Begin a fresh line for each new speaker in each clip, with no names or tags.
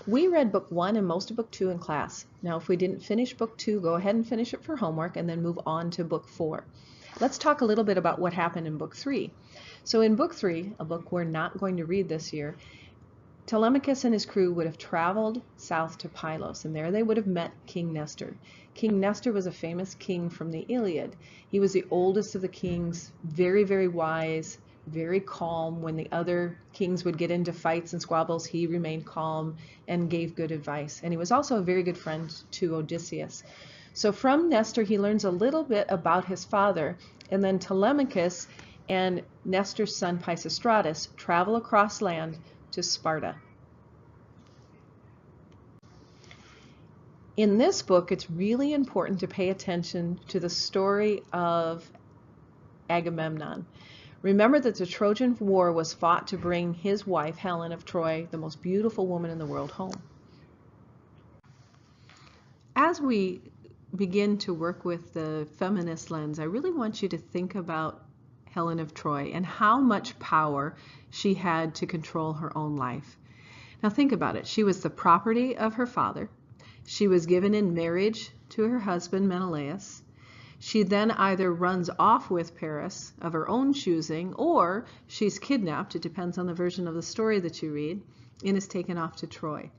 We read book 1 and most of book 2 in class. Now, if we didn't finish book 2, go ahead and finish it for homework and then move on to book 4. Let's talk a little bit about what happened in book 3. So in book 3, a book we're not going to read this year, Telemachus and his crew would have traveled south to Pylos, and there they would have met King Nestor. King Nestor was a famous king from the Iliad. He was the oldest of the kings, very, very wise, very calm. When the other kings would get into fights and squabbles, he remained calm and gave good advice. And he was also a very good friend to Odysseus. So from Nestor, he learns a little bit about his father, and then Telemachus and Nestor's son Pisistratus travel across land to Sparta. In this book, it's really important to pay attention to the story of Agamemnon. Remember that the Trojan War was fought to bring his wife, Helen of Troy, the most beautiful woman in the world, home. As we begin to work with the feminist lens, I really want you to think about Helen of Troy and how much power she had to control her own life. Now think about it. She was the property of her father. She was given in marriage to her husband Menelaus. She then either runs off with Paris of her own choosing, or she's kidnapped, it depends on the version of the story that you read, and is taken off to Troy.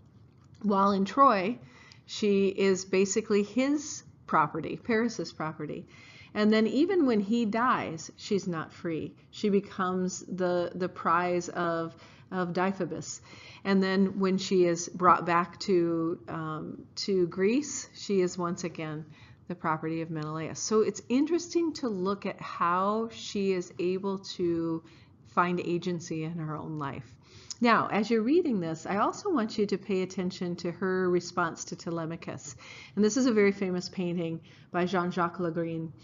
While in Troy, she is basically his property, Paris's property. And then even when he dies, she's not free. She becomes the prize of Deiphobus. And then when she is brought back to Greece, she is once again the property of Menelaus. So it's interesting to look at how she is able to find agency in her own life. Now, as you're reading this, I also want you to pay attention to her response to Telemachus. And this is a very famous painting by Jean-Jacques Le Guin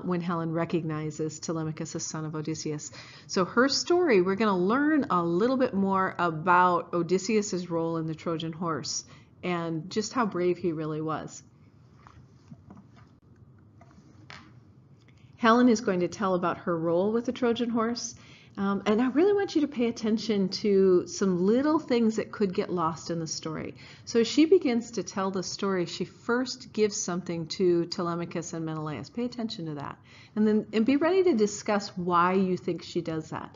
when Helen recognizes Telemachus as son of Odysseus. So her story, we're going to learn a little bit more about Odysseus's role in the Trojan horse and just how brave he really was. Helen is going to tell about her role with the Trojan horse. And I really want you to pay attention to some little things that could get lost in the story. So as she begins to tell the story, she first gives something to Telemachus and Menelaus. Pay attention to that. And be ready to discuss why you think she does that.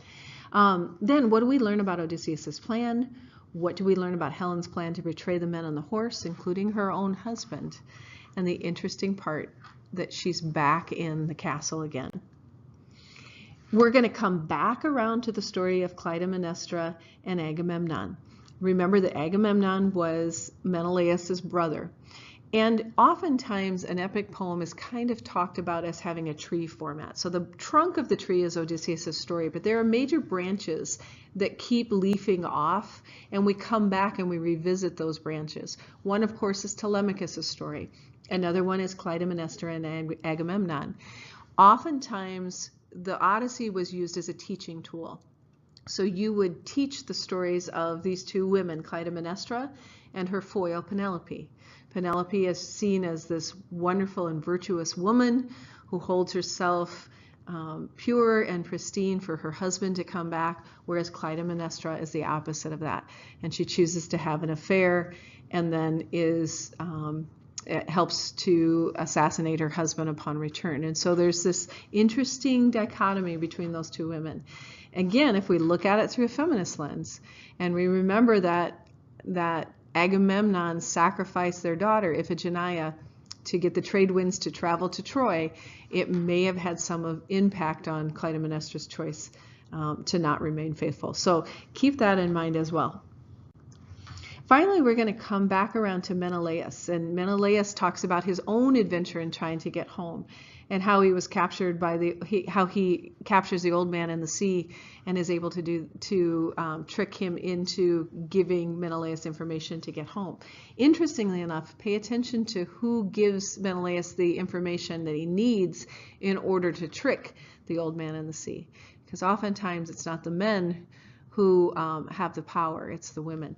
Then what do we learn about Odysseus's plan? What do we learn about Helen's plan to betray the men on the horse, including her own husband? And the interesting part, that she's back in the castle again. We're going to come back around to the story of Clytemnestra and Agamemnon. Remember that Agamemnon was Menelaus's brother. And oftentimes an epic poem is kind of talked about as having a tree format. So the trunk of the tree is Odysseus' story, but there are major branches that keep leafing off, and we come back and we revisit those branches. One, of course, is Telemachus' story. Another one is Clytemnestra and Agamemnon. Oftentimes, the Odyssey was used as a teaching tool. So you would teach the stories of these two women, Clytemnestra and her foil, Penelope. Penelope is seen as this wonderful and virtuous woman who holds herself pure and pristine for her husband to come back, whereas Clytemnestra is the opposite of that. And she chooses to have an affair and then it helps to assassinate her husband upon return. And so there's this interesting dichotomy between those two women. Again, if we look at it through a feminist lens, and we remember that Agamemnon sacrificed their daughter, Iphigenia, to get the trade winds to travel to Troy, it may have had some impact on Clytemnestra's choice to not remain faithful. So keep that in mind as well. Finally, we're going to come back around to Menelaus, and Menelaus talks about his own adventure in trying to get home and how he was captured by how he captures the old man in the sea and is able to trick him into giving Menelaus information to get home. Interestingly enough, pay attention to who gives Menelaus the information that he needs in order to trick the old man in the sea, because oftentimes it's not the men who have the power, it's the women.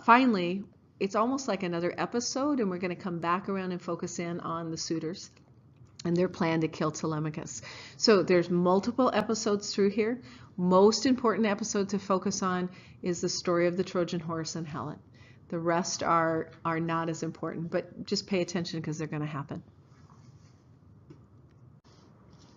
Finally, it's almost like another episode, and we're going to come back around and focus in on the suitors and their plan to kill Telemachus. So there's multiple episodes through here. Most important episode to focus on is the story of the Trojan horse and Helen. The rest are not as important, but just pay attention because they're going to happen.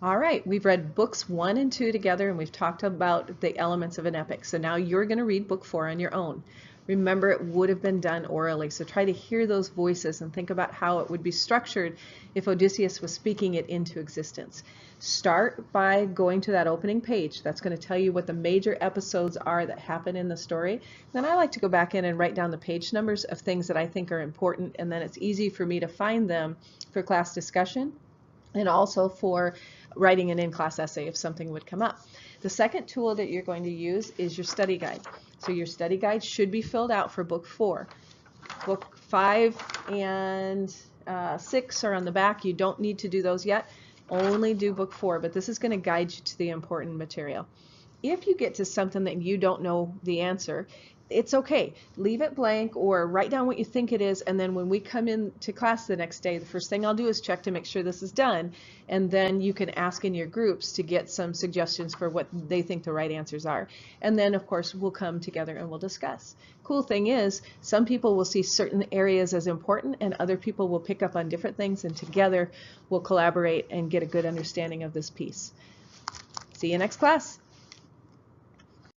All right, we've read books 1 and 2 together, and we've talked about the elements of an epic. So now you're going to read book 4 on your own. Remember, it would have been done orally, so try to hear those voices and think about how it would be structured if Odysseus was speaking it into existence. Start by going to that opening page. That's going to tell you what the major episodes are that happen in the story. Then I like to go back in and write down the page numbers of things that I think are important, and then it's easy for me to find them for class discussion and also for writing an in-class essay if something would come up. The second tool that you're going to use is your study guide. So your study guide should be filled out for book 4. Book 5 and 6 are on the back. You don't need to do those yet. Only do book 4, but this is going to guide you to the important material. If you get to something that you don't know the answer, it's okay. Leave it blank or write down what you think it is, and then when we come in to class the next day, the first thing I'll do is check to make sure this is done, and then you can ask in your groups to get some suggestions for what they think the right answers are. And then, of course, we'll come together and we'll discuss. Cool thing is, some people will see certain areas as important, and other people will pick up on different things, and together we'll collaborate and get a good understanding of this piece. See you next class.